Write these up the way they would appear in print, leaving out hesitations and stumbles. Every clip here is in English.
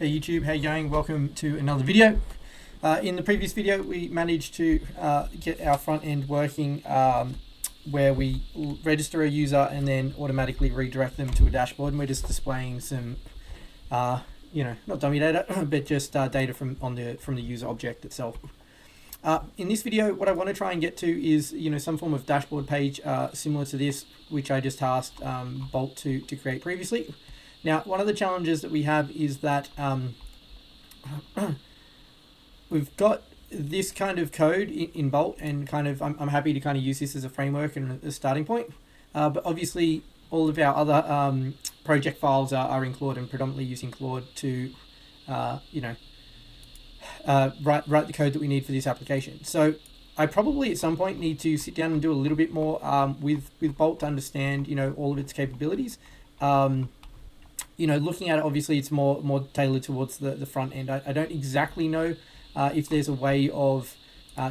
Hey YouTube, how you going? Welcome to another video. In the previous video, we managed to get our front end working where we register a user and then automatically redirect them to a dashboard. And we're just displaying some, not dummy data, but just data from the user object itself. In this video, what I want to try and get to is some form of dashboard page similar to this, which I just tasked Bolt to create previously. Now, one of the challenges that we have is that we've got this kind of code in Bolt, and I'm happy to kind of use this as a framework and a starting point. But obviously, all of our other project files are in Claude and predominantly using Claude to, write the code that we need for this application. So I probably at some point need to sit down and do a little bit more with Bolt to understand, all of its capabilities. Looking at it, obviously it's more tailored towards the front end. I don't exactly know if there's a way of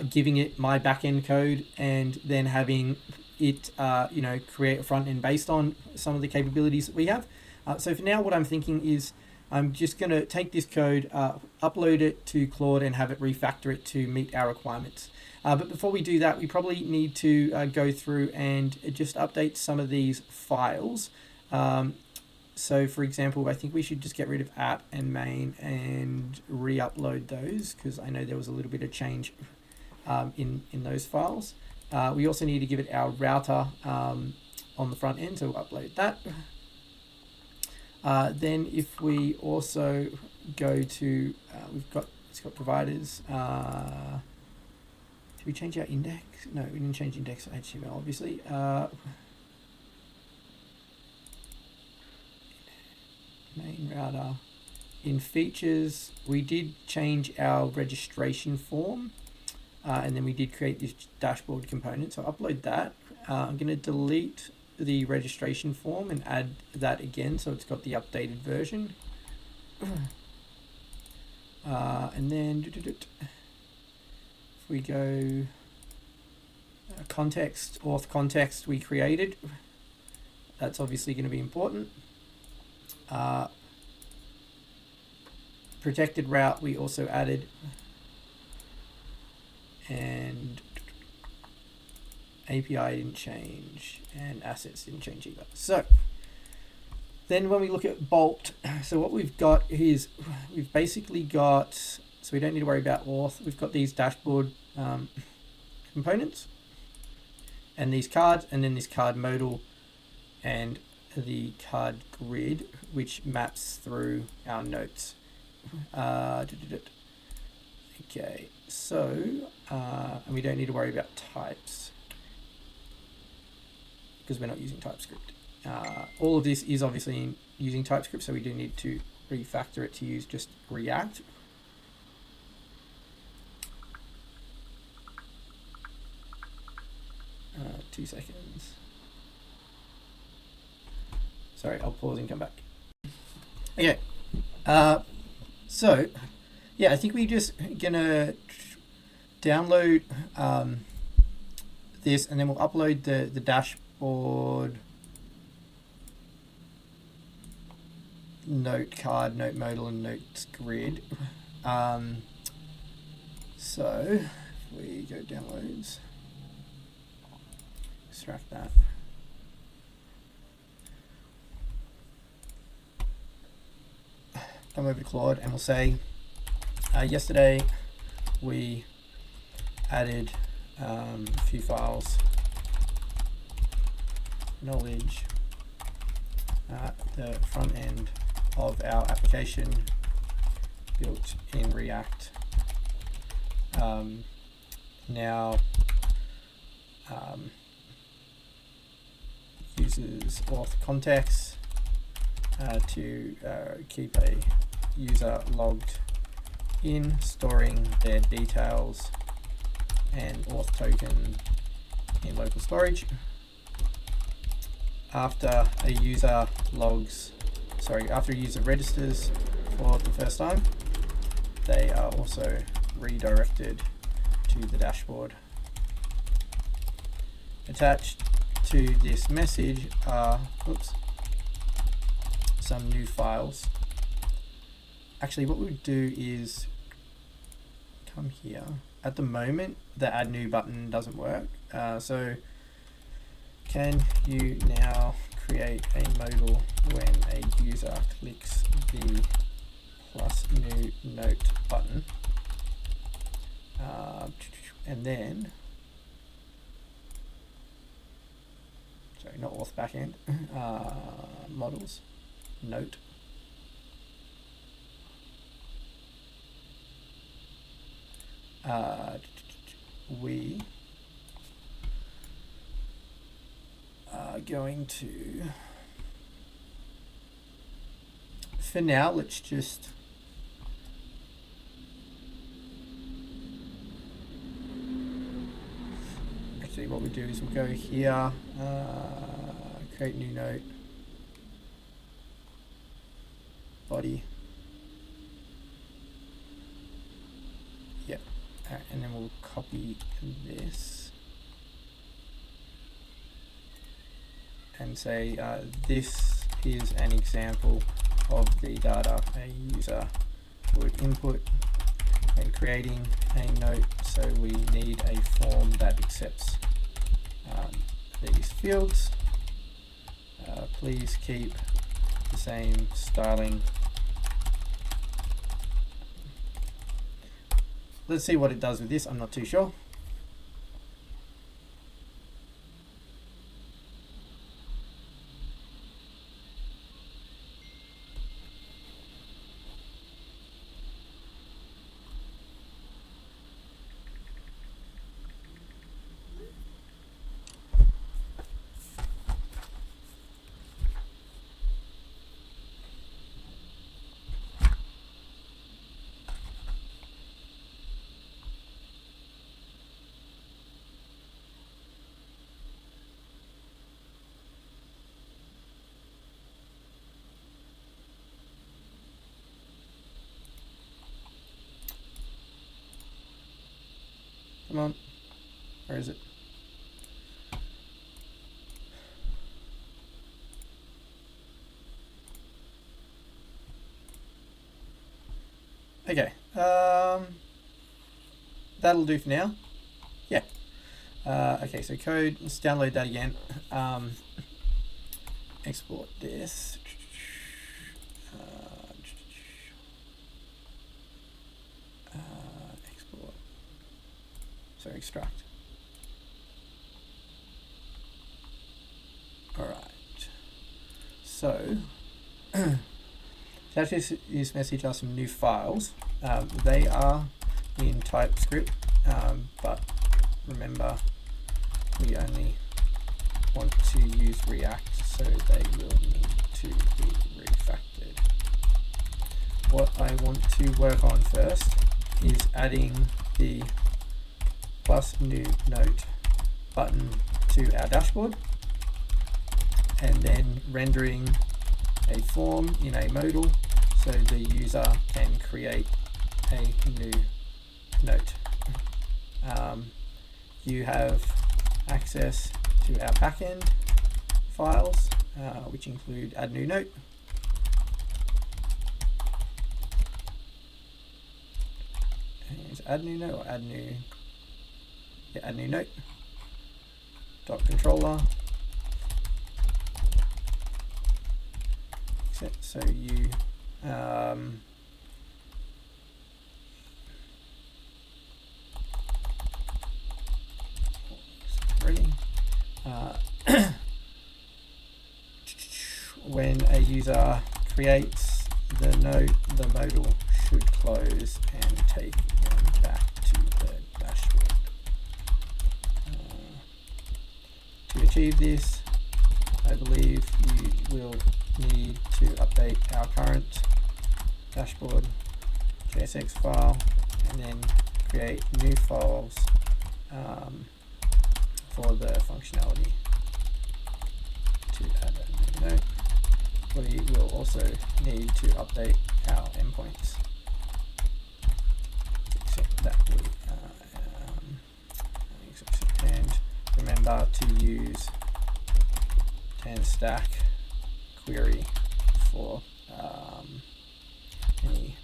giving it my back-end code and then having it, create a front end based on some of the capabilities that we have. So for now, what I'm thinking is I'm just going to take this code, upload it to Claude and have it refactor it to meet our requirements. But before we do that, we probably need to go through and just update some of these files. So for example, I think we should just get rid of app and main and re-upload those, because I know there was a little bit of change in those files. We also need to give it our router on the front end, so we'll upload that. Then if we also go to, it's got providers. Did we change our index? No, we didn't change index for HTML, obviously. Main router. In features, we did change our registration form, and then we did create this dashboard component. So I'll upload that. I'm going to delete the registration form and add that again, so it's got the updated version. And then if we go context, auth context we created, that's obviously going to be important. Protected route we also added, and API didn't change, and assets didn't change either. So then when we look at Bolt, so what we've got is we've basically got, so we don't need to worry about auth, we've got these dashboard components and these cards, and then this card modal and the card grid, which maps through our notes. Okay, so and we don't need to worry about types because we're not using TypeScript. All of this is obviously using TypeScript, so we do need to refactor it to use just React. Two seconds. Sorry, I'll pause and come back. Okay, so yeah, I think we're just gonna download this, and then we'll upload the dashboard note card, note modal, and notes grid. So if we go downloads, extract that. Come over to Claude and we'll say, yesterday we added a few files, knowledge, the front end of our application built in React. Now uses auth context to keep a user logged in, storing their details and auth token in local storage. After a user registers for the first time, they are also redirected to the dashboard. Attached to this message are some new files actually what we'll do is come here. At the moment, the add new button doesn't work. So can you now create a modal when a user clicks the plus new note button? And then, sorry, not auth backend, models, note. We are going to, for now, let's just actually what we do is we'll go here, create new note, body, yeah, and then we'll copy this and say this is an example of the data a user would input when creating a note, so we need a form that accepts these fields. Please keep the same styling. Let's see what it does with this. I'm not too sure. Come on, where is it? Okay, that'll do for now. Yeah. Okay, so code, let's download that again. Export this. Export. So extract. All right. So this message are some new files. They are in TypeScript, but remember we only want to use React, so they will need to be refactored. What I want to work on first is adding the plus new note button to our dashboard, and then rendering a form in a modal so the user can create a new note. You have access to our backend files, which include add new note. Is add new note or add new? Yeah, add new note. Dot controller. So you ready. When a user creates the note, the modal should close and take them back to the dashboard. To achieve this, I believe you will need to update our current dashboard JSX file and then create new files for the functionality to add a new note. We will also need to update our endpoints. Except that we and remember to use stack query for any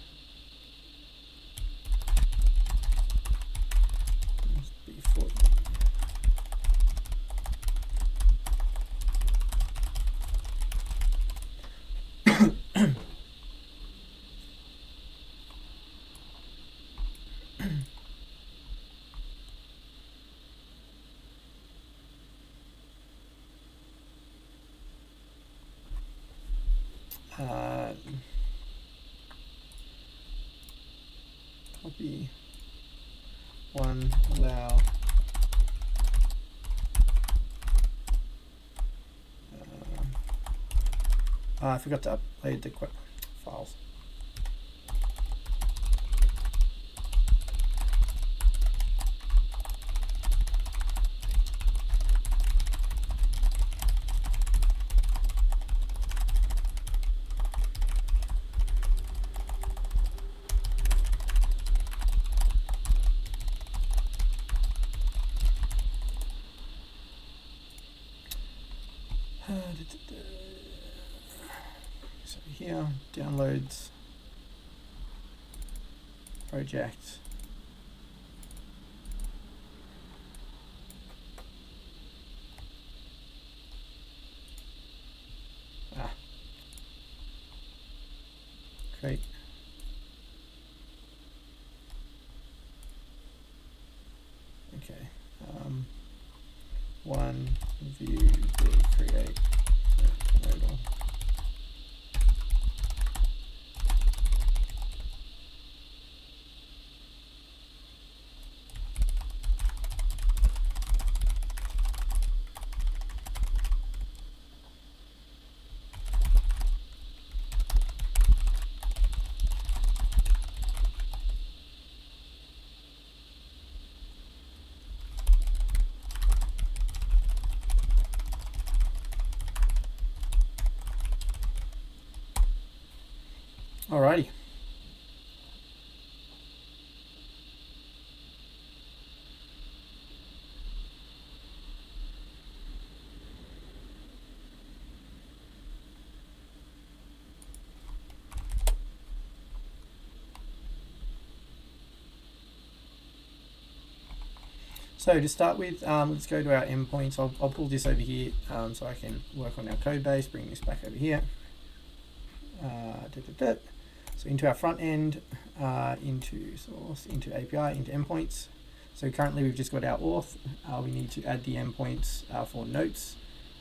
copy one allow I forgot to upload the files. So here, downloads, project, create, okay, one view create modal. Alrighty. So to start with, let's go to our endpoints. I'll pull this over here so I can work on our code base, bring this back over here. So into our front end, into source, into API, into endpoints. So currently we've just got our auth. We need to add the endpoints for notes.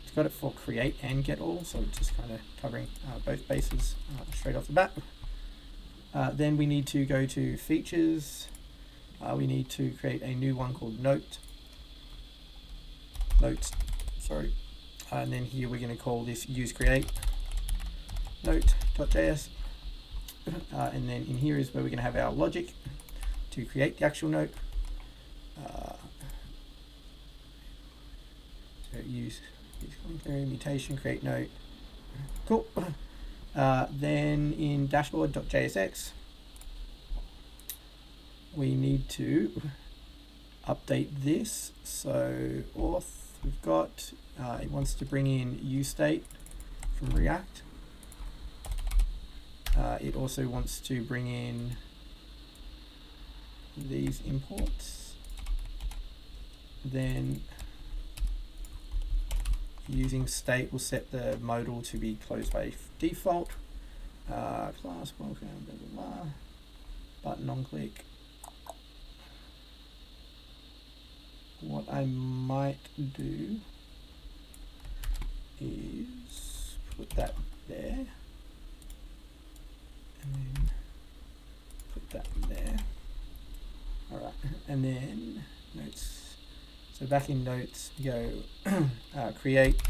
It's got it for create and get all, so it's just kind of covering both bases straight off the bat. Then we need to go to features. We need to create a new one called notes, and then here we're going to call this use create note.js. And then in here is where we're going to have our logic to create the actual note. So use mutation, create note. Cool. Then in dashboard.jsx, we need to update this. So auth, we've got, it wants to bring in useState from React. It also wants to bring in these imports. Then using state will set the modal to be closed by default. Class welcome, blah, blah, blah. Button on click. What I might do is put that there. And then put that there. All right, and then notes. So back in notes, we go create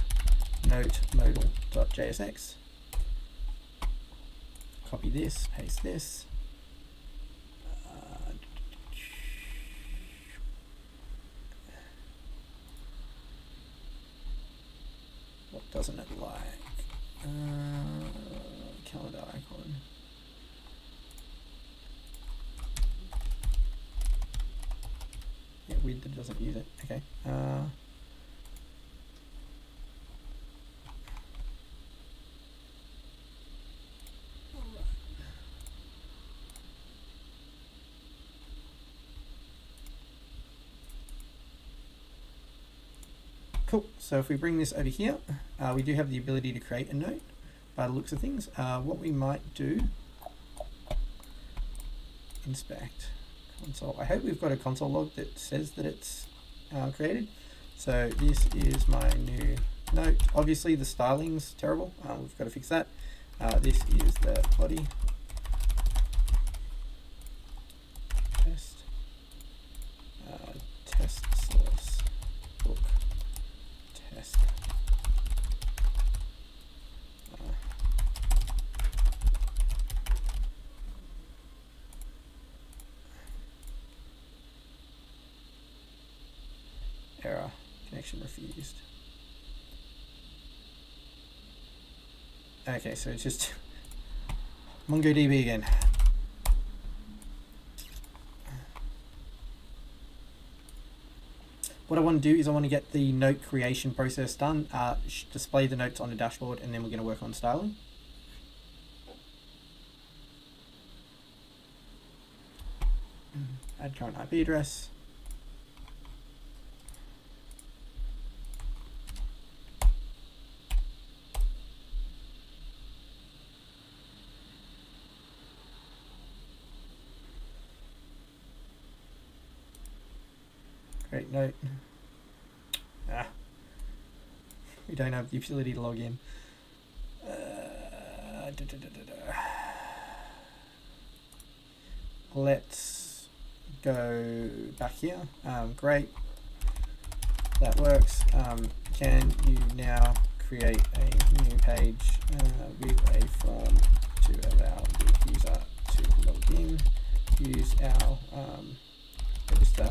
note modal.jsx. Copy this, paste this. What doesn't it like? Calendar icon. Yeah, weird that it doesn't use it. Okay. Cool. So if we bring this over here, we do have the ability to create a note by the looks of things. What we might do, inspect console. I hope we've got a console log that says that it's created. So this is my new note. Obviously the styling's terrible. We've got to fix that. This is the body. connection refused. Okay, so it's just MongoDB again. What I want to do is I want to get the note creation process done, display the notes on the dashboard, and then we're going to work on styling. Add current IP address. Create note. We don't have the ability to log in. Let's go back here. Great, that works. Can you now create a new page with a form to allow the user to log in? Use our register.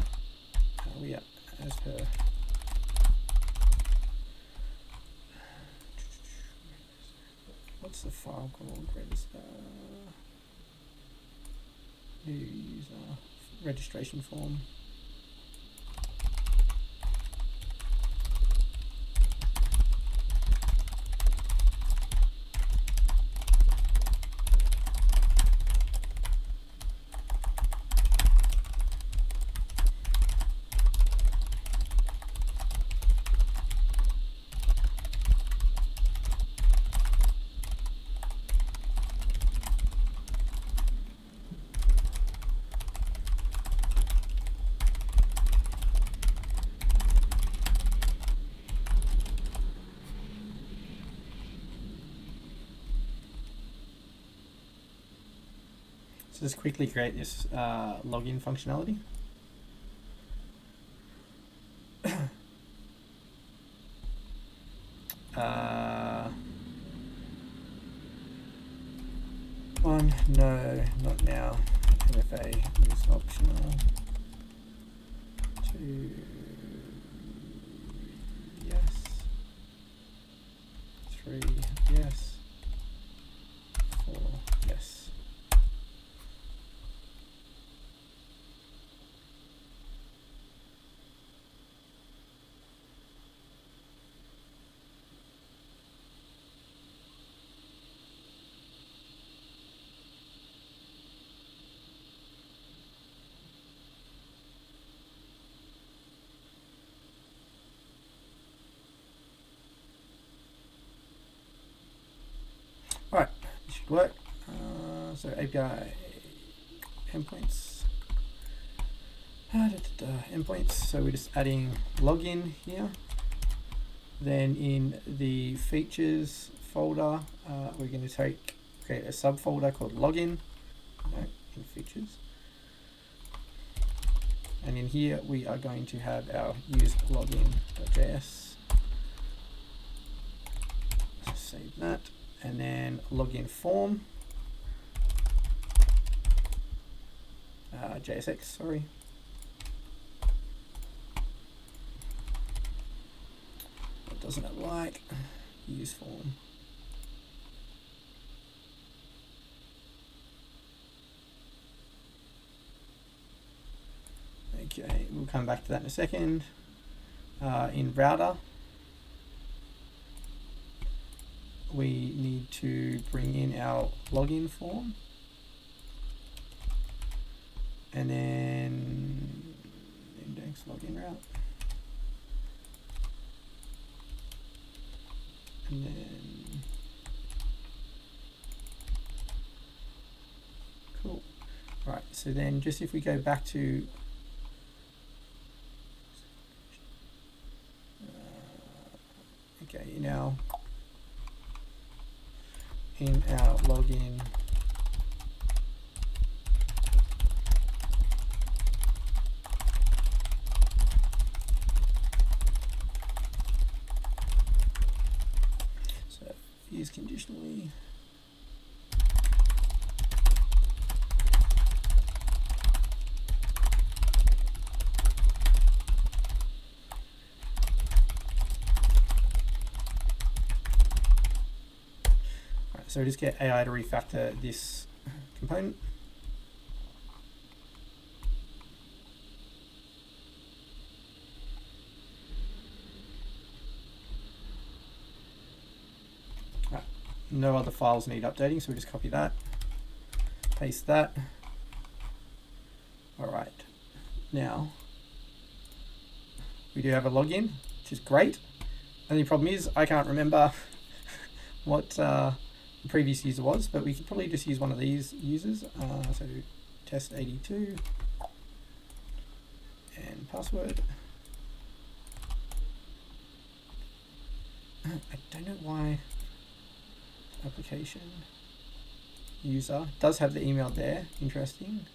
We are as per. What's the file called? Register. New user registration form. So let's quickly create this login functionality. One, no, not now. MFA is optional. 2, yes. 3, yes. 4, yes. Alright, this should work. So API endpoints. Endpoints. So we're just adding login here. Then in the features folder, we're going to create a subfolder called login. In features. And in here we are going to have our use login.js. Save that. And then login form, JSX, sorry. What doesn't it like? Use form. Okay, we'll come back to that in a second. In router, we need to bring in our login form, and then index login route, and then cool. Right, so then just if we go back to okay, now in our login so use conditionally So just get AI to refactor this component. No other files need updating, so we just copy that, paste that. All right, now we do have a login, which is great. Only problem is I can't remember what the previous user was, but we could probably just use one of these users. So test82 and password. I don't know why. Application user does have the email there. Interesting.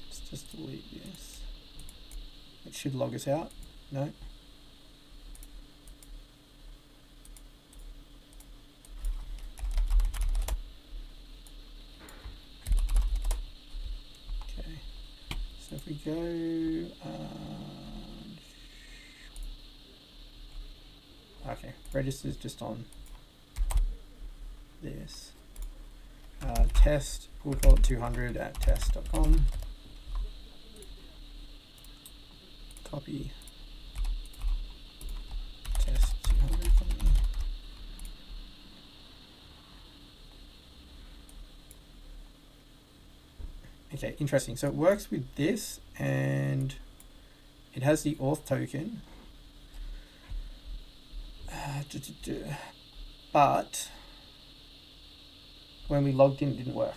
Let's just delete this. It should log us out. No. So if we go, okay, registers just on this. Test, we'll call it 200 at test.com. Copy test 200 from me. Okay, interesting. So it works with this, and it has the auth token. But when we logged in, it didn't work.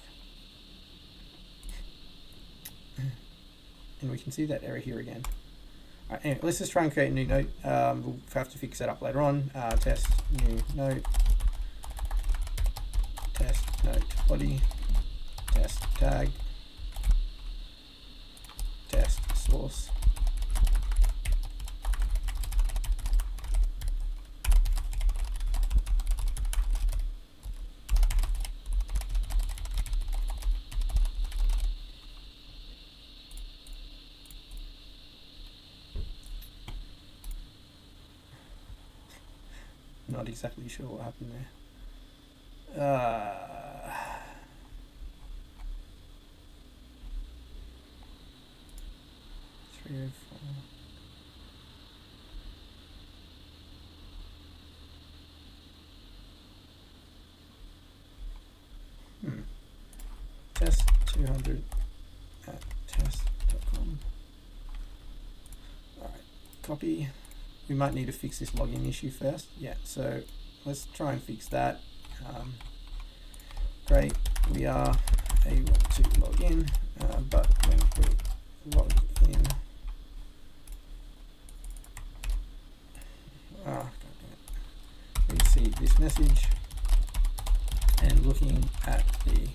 And we can see that error here again. All right, anyway, let's just try and create a new note. We'll have to fix that up later on. Test new note. Test note body. Test tag. Test source. Not exactly sure what happened there. 304. Test 200 at test.com. All right, copy. We might need to fix this login issue first. Yeah, so let's try and fix that. Great, we are able to log in, but when we log in, we see this message, and looking at the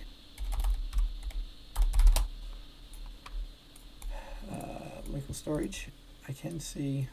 local storage, I can see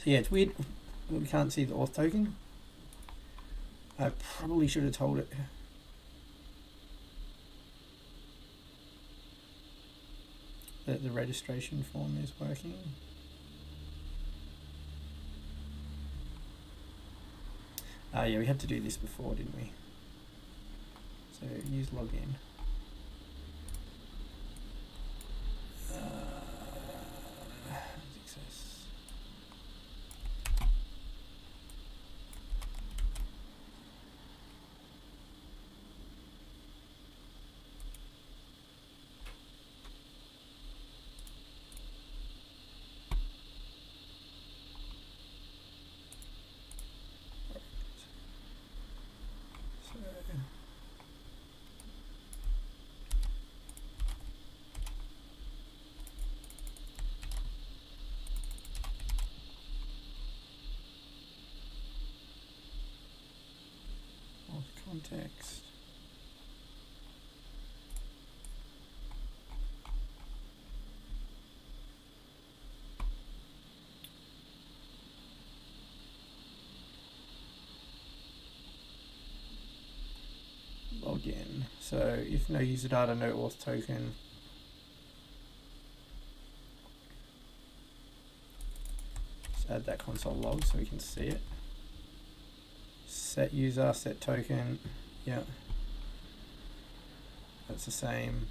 so yeah, it's weird that we can't see the auth token. I probably should have told it. That the registration form is working. Yeah, we had to do this before, didn't we? So use login. Success. context. Login. So if no user data, no auth token. Just add that console log so we can see it. Set user, set token. Yeah. That's the same.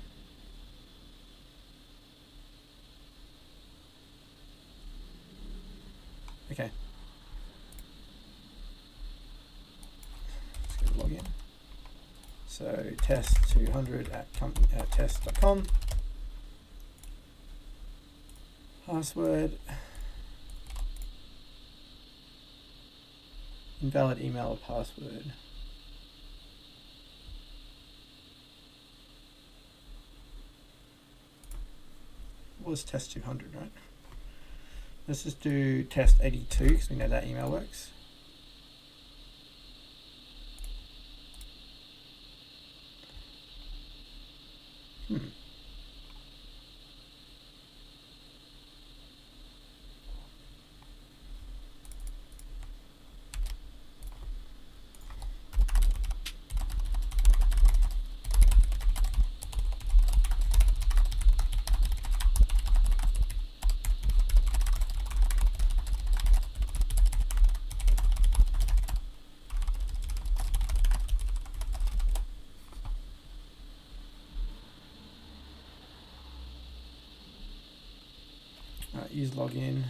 Okay. Let's go to login. So test 200 at test.com. Password. Invalid email or password. Was test 200, right? Let's just do test 82 because we know that email works. Use login.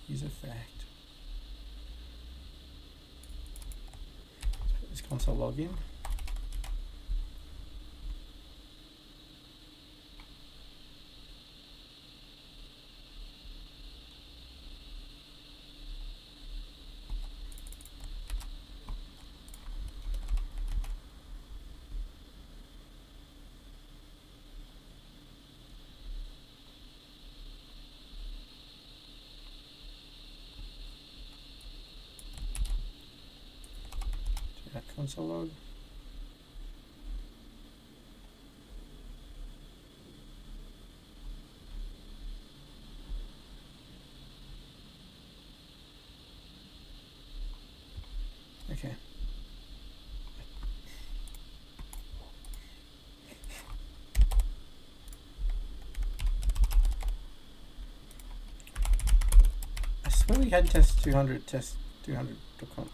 Use effect. Let's put this console login. Console log. Okay. I swear we had test 200.com.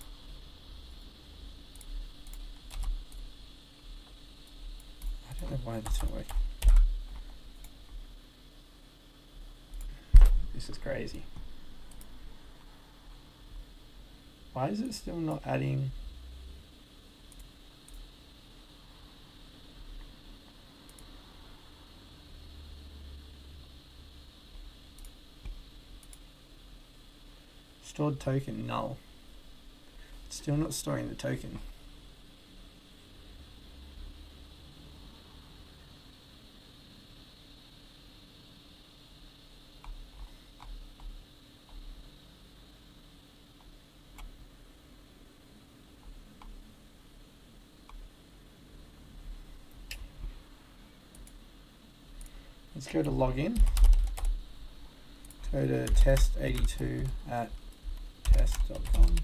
I don't know why that's not working. This is crazy. Why is it still not adding? Stored token null. It's still not storing the token. Let's go to login. Go to test82 at test.com.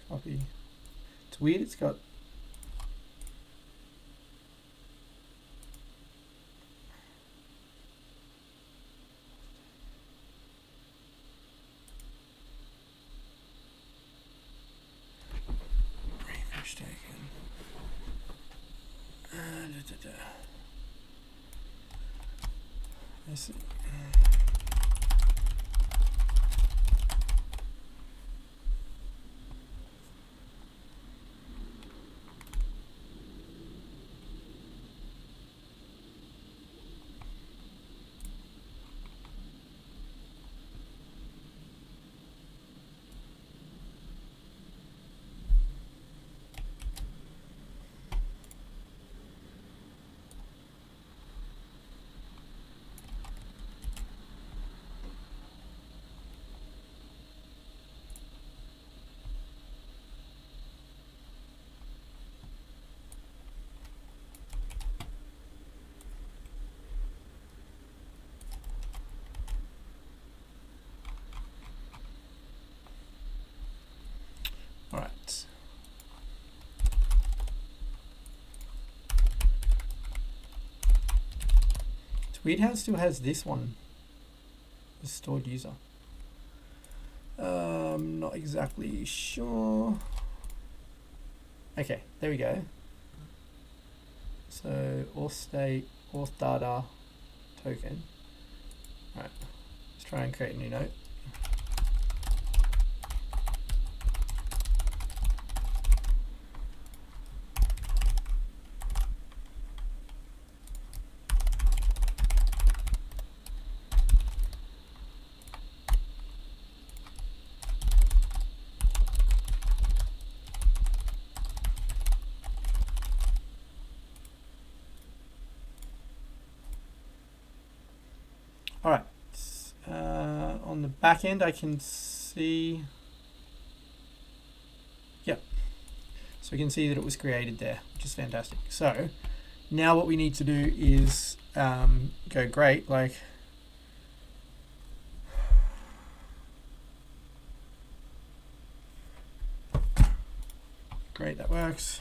Copy. It's weird, it's got refresh token. This, weird how it still has this one, the stored user. Not exactly sure. Okay, there we go. So auth state, auth data, token. Alright, let's try and create a new note. Alright, on the back end I can see, yep, so we can see that it was created there, which is fantastic. So now what we need to do is go great, like great, that works.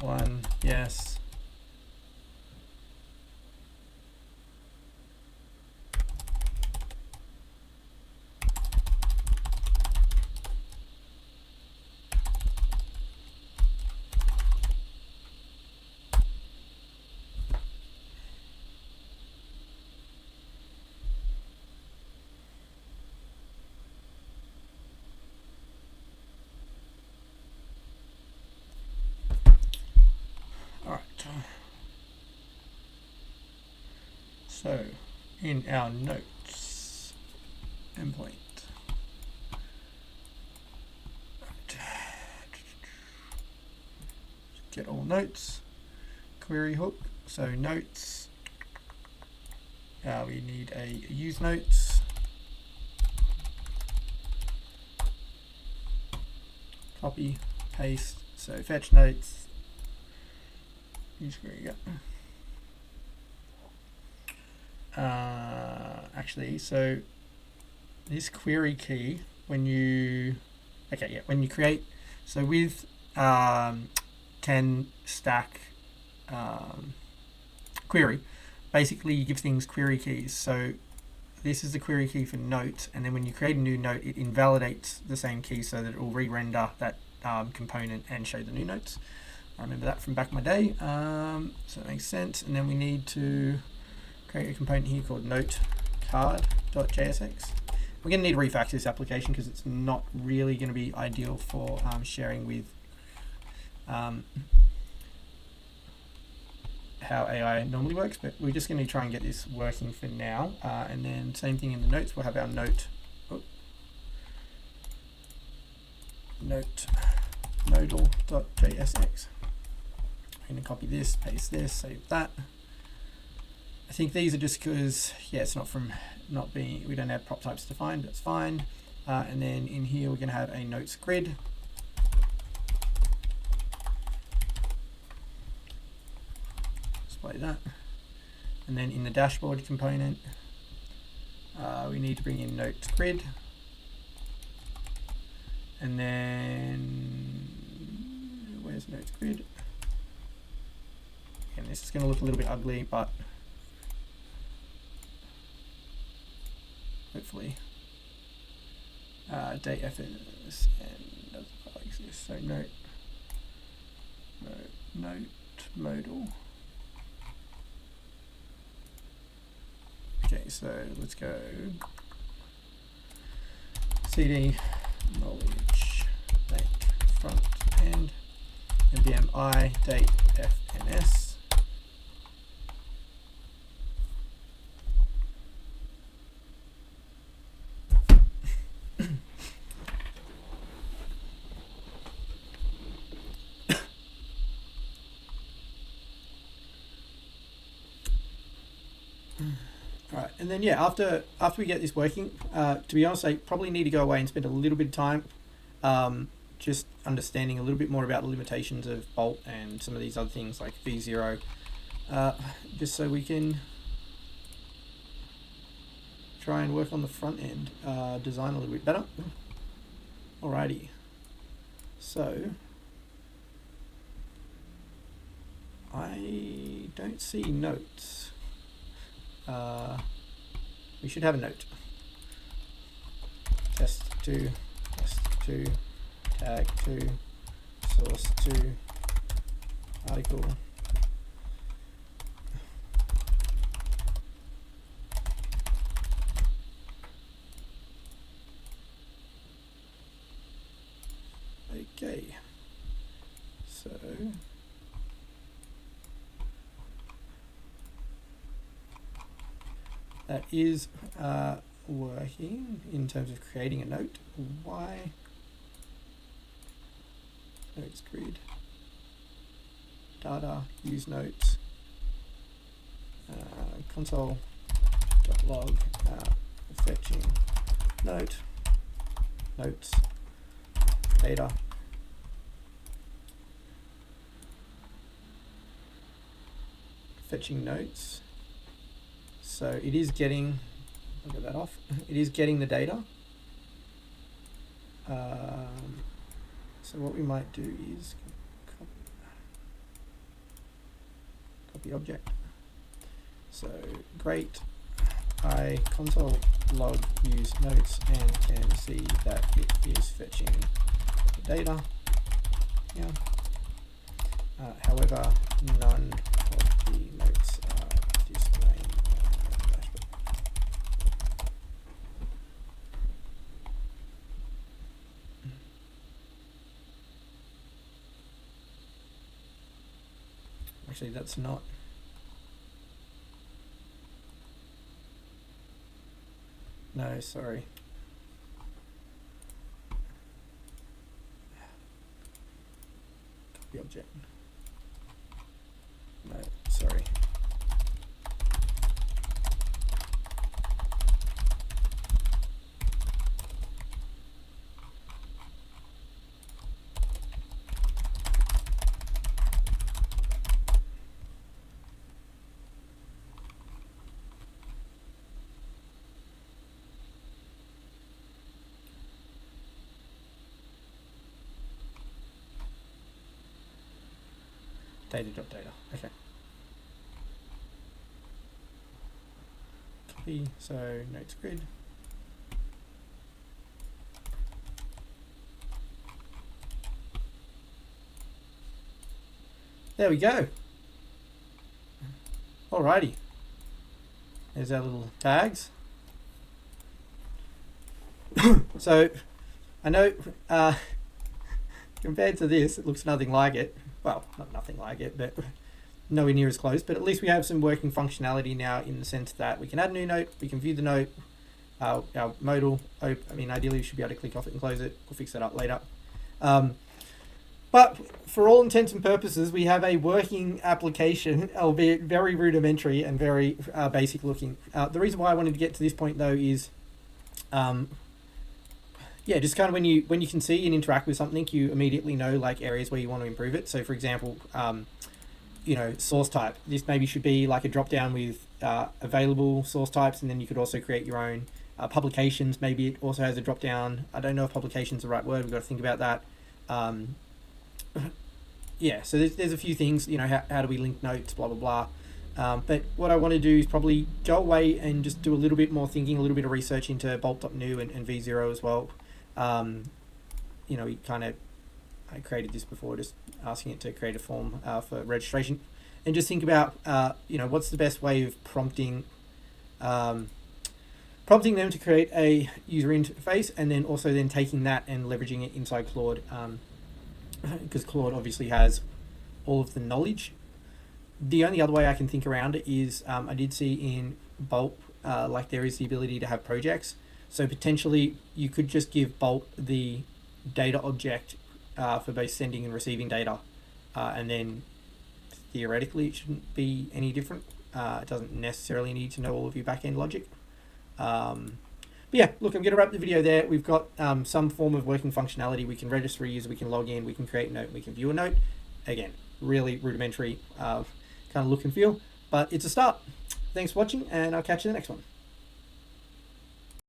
One, yes. So in our notes endpoint, get all notes, query hook. So notes, we need a use notes, copy, paste. So fetch notes, use query, yeah. Actually, so this query key, when you create, so with 10 stack query, basically you give things query keys. So this is the query key for note, and then when you create a new note, it invalidates the same key so that it will re-render that component and show the new notes. I remember that from back in my day, so that makes sense. And then we need to create a component here called note card.jsx. We're going to need to refactor this application because it's not really going to be ideal for sharing with how AI normally works, but we're just going to try and get this working for now. And then same thing in the notes, we'll have our note, note modal.jsx. I'm going to copy this, paste this, save that. I think these are just because, it's not from not being, we don't have prop types defined, that's fine. And then in here, we're going to have a notes grid. Display that. And then in the dashboard component, we need to bring in notes grid. And then, where's notes grid? And this is going to look a little bit ugly, but hopefully date fs and does exist. So note note modal. Okay, so let's go cd knowledge bank front end npm I date fns. Right, and then yeah, after we get this working, to be honest, I probably need to go away and spend a little bit of time just understanding a little bit more about the limitations of Bolt and some of these other things like V0, just so we can try and work on the front end design a little bit better. Alrighty, so I don't see notes. We should have a note. Test2, test2, tag2, source2, article. Okay, so that is working in terms of creating a note. Why? Notes grid, data, use notes, console.log, fetching note, notes, data. Fetching notes. So it is getting, I'll get that off, it is getting the data. So what we might do is copy object. So great, I console log use notes and can see that it is fetching the data. Yeah. However, none of the notes are displaying dashboard. Actually, that's not. No, sorry. Copy object. No, sorry. Data.data. Okay. Copy. So notes grid. There we go. Alrighty. There's our little tags. So I know compared to this, it looks nothing like it. Well, not nothing like it, but nowhere near as close. But at least we have some working functionality now in the sense that we can add a new note, we can view the note, our modal. I mean, ideally we should be able to click off it and close it. We'll fix that up later. But for all intents and purposes, we have a working application, albeit very rudimentary and very basic looking. The reason why I wanted to get to this point though is, yeah, just kind of when you can see and interact with something, you immediately know like areas where you want to improve it. So for example, you know, source type. This maybe should be like a drop down with available source types, and then you could also create your own. Publications, maybe it also has a drop down. I don't know if publication is the right word. We've got to think about that. Yeah, so there's a few things, you know, how do we link notes, blah, blah, blah. But what I want to do is probably go away and just do a little bit more thinking, a little bit of research into bolt.new and V0 as well. You know, we kind of I created this before, just asking it to create a form for registration, and just think about what's the best way of prompting them to create a user interface, and then also then taking that and leveraging it inside Claude, because Claude obviously has all of the knowledge. The only other way I can think around it is I did see in Bolt like there is the ability to have projects, so potentially you could just give Bolt the data object for both sending and receiving data, and then theoretically it shouldn't be any different. It doesn't necessarily need to know all of your back-end logic. But yeah, look, I'm going to wrap the video there. We've got some form of working functionality. We can register a user, we can log in, we can create a note, we can view a note. Again, really rudimentary kind of look and feel, but it's a start. Thanks for watching, and I'll catch you in the next one.